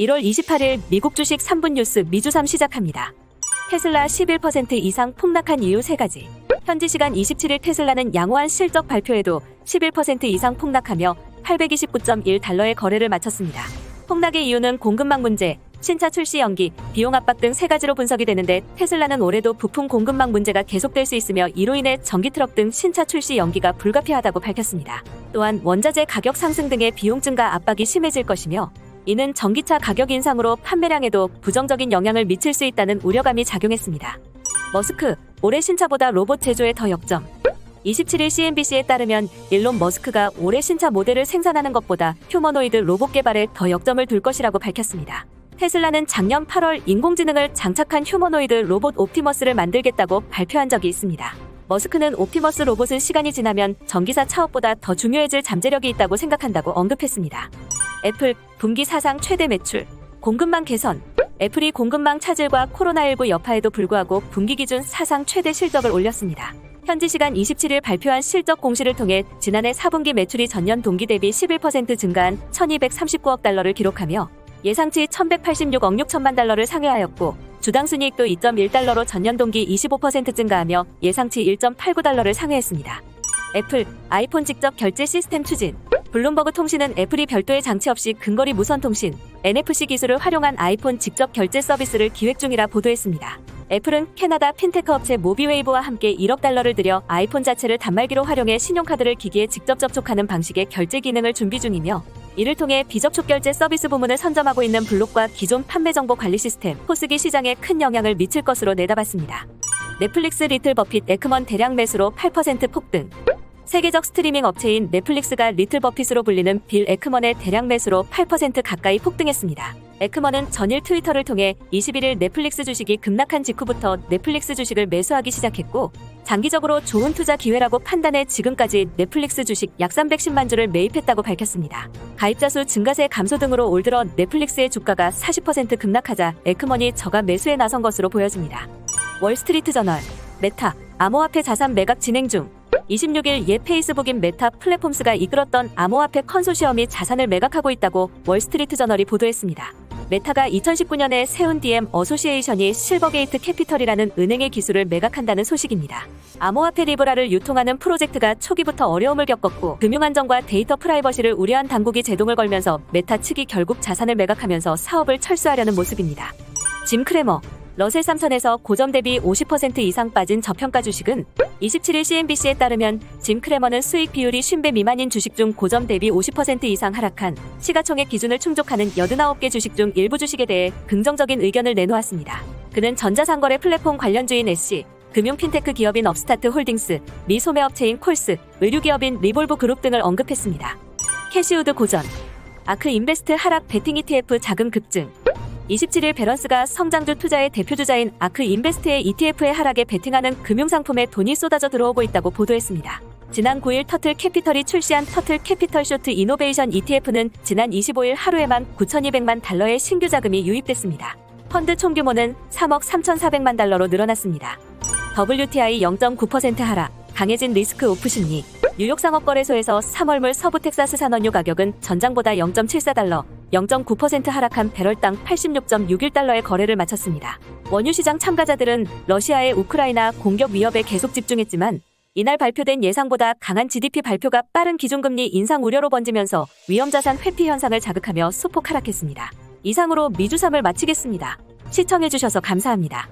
1월 28일 미국 주식 3분 뉴스 미주삼 시작합니다. 테슬라 11% 이상 폭락한 이유 3가지. 현지 시간 27일 테슬라는 양호한 실적 발표에도 11% 이상 폭락하며 829.1달러의 거래를 마쳤습니다. 폭락의 이유는 공급망 문제, 신차 출시 연기, 비용 압박 등 3가지로 분석이 되는데 테슬라는 올해도 부품 공급망 문제가 계속될 수 있으며 이로 인해 전기 트럭 등 신차 출시 연기가 불가피하다고 밝혔습니다. 또한 원자재 가격 상승 등의 비용 증가 압박이 심해질 것이며 이는 전기차 가격 인상으로 판매량에도 부정적인 영향을 미칠 수 있다는 우려감이 작용했습니다. 머스크, 올해 신차보다 로봇 제조에 더 역점. 27일 CNBC에 따르면 일론 머스크가 올해 신차 모델을 생산하는 것보다 휴머노이드 로봇 개발에 더 역점을 둘 것이라고 밝혔습니다. 테슬라는 작년 8월 인공지능을 장착한 휴머노이드 로봇 옵티머스를 만들겠다고 발표한 적이 있습니다. 머스크는 옵티머스 로봇은 시간이 지나면 전기사 차업보다 더 중요해질 잠재력이 있다고 생각한다고 언급했습니다. 애플, 분기 사상 최대 매출, 공급망 개선. 애플이 공급망 차질과 코로나19 여파에도 불구하고 분기 기준 사상 최대 실적을 올렸습니다. 현지 시간 27일 발표한 실적 공시를 통해 지난해 4분기 매출이 전년 동기 대비 11% 증가한 1239억 달러를 기록하며 예상치 1186억 6천만 달러를 상회하였고 주당 순이익도 2.1달러로 전년 동기 25% 증가하며 예상치 1.89달러를 상회했습니다. 애플, 아이폰 직접 결제 시스템 추진. 블룸버그 통신은 애플이 별도의 장치 없이 근거리 무선 통신, NFC 기술을 활용한 아이폰 직접 결제 서비스를 기획 중이라 보도했습니다. 애플은 캐나다 핀테크 업체 모비웨이브와 함께 1억 달러를 들여 아이폰 자체를 단말기로 활용해 신용카드를 기기에 직접 접촉하는 방식의 결제 기능을 준비 중이며 이를 통해 비접촉 결제 서비스 부문을 선점하고 있는 블록과 기존 판매 정보 관리 시스템 포스기 시장에 큰 영향을 미칠 것으로 내다봤습니다. 넷플릭스 리틀 버핏 에크먼 대량 매수로 8% 폭등. 세계적 스트리밍 업체인 넷플릭스가 리틀 버핏으로 불리는 빌 에크먼의 대량 매수로 8% 가까이 폭등했습니다. 에크먼은 전일 트위터를 통해 21일 넷플릭스 주식이 급락한 직후부터 넷플릭스 주식을 매수하기 시작했고 장기적으로 좋은 투자 기회라고 판단해 지금까지 넷플릭스 주식 약 310만 주를 매입했다고 밝혔습니다. 가입자 수 증가세 감소 등으로 올 들어 넷플릭스의 주가가 40% 급락하자 에크먼이 저가 매수에 나선 것으로 보여집니다. 월스트리트 저널, 메타, 암호화폐 자산 매각 진행 중. 26일 옛 페이스북인 메타 플랫폼스가 이끌었던 암호화폐 컨소시엄이 자산을 매각하고 있다고 월스트리트 저널이 보도했습니다. 메타가 2019년에 세운 DM 어소시에이션이 실버게이트 캐피털이라는 은행의 기술을 매각한다는 소식입니다. 암호화폐 리브라를 유통하는 프로젝트가 초기부터 어려움을 겪었고 금융안정과 데이터 프라이버시를 우려한 당국이 제동을 걸면서 메타 측이 결국 자산을 매각하면서 사업을 철수하려는 모습입니다. 짐 크래머, 러셀 3000에서 고점 대비 50% 이상 빠진 저평가 주식은 27일 CNBC에 따르면 짐 크래머는 수익 비율이 50배 미만인 주식 중 고점 대비 50% 이상 하락한 시가총액 기준을 충족하는 89개 주식 중 일부 주식에 대해 긍정적인 의견을 내놓았습니다. 그는 전자상거래 플랫폼 관련주인 애쉬, 금융 핀테크 기업인 업스타트 홀딩스, 미 소매업체인 콜스, 의류기업인 리볼브 그룹 등을 언급했습니다. 캐시우드 고전, 아크 인베스트 하락 베팅 ETF 자금 급증. 27일 밸런스가 성장주 투자의 대표주자인 아크 인베스트의 ETF의 하락에 베팅하는 금융상품에 돈이 쏟아져 들어오고 있다고 보도했습니다. 지난 9일 터틀 캐피털이 출시한 터틀 캐피털 쇼트 이노베이션 ETF는 지난 25일 하루에만 9,200만 달러의 신규 자금이 유입됐습니다. 펀드 총규모는 3억 3,400만 달러로 늘어났습니다. WTI 0.9% 하락, 강해진 리스크 오프 심리. 뉴욕 상업거래소에서 3월물 서부 텍사스 산원유 가격은 전장보다 0.74달러, 0.9% 하락한 배럴당 86.61달러의 거래를 마쳤습니다. 원유 시장 참가자들은 러시아의 우크라이나 공격 위협에 계속 집중했지만 이날 발표된 예상보다 강한 GDP 발표가 빠른 기준금리 인상 우려로 번지면서 위험자산 회피 현상을 자극하며 소폭 하락했습니다. 이상으로 미주삼을 마치겠습니다. 시청해주셔서 감사합니다.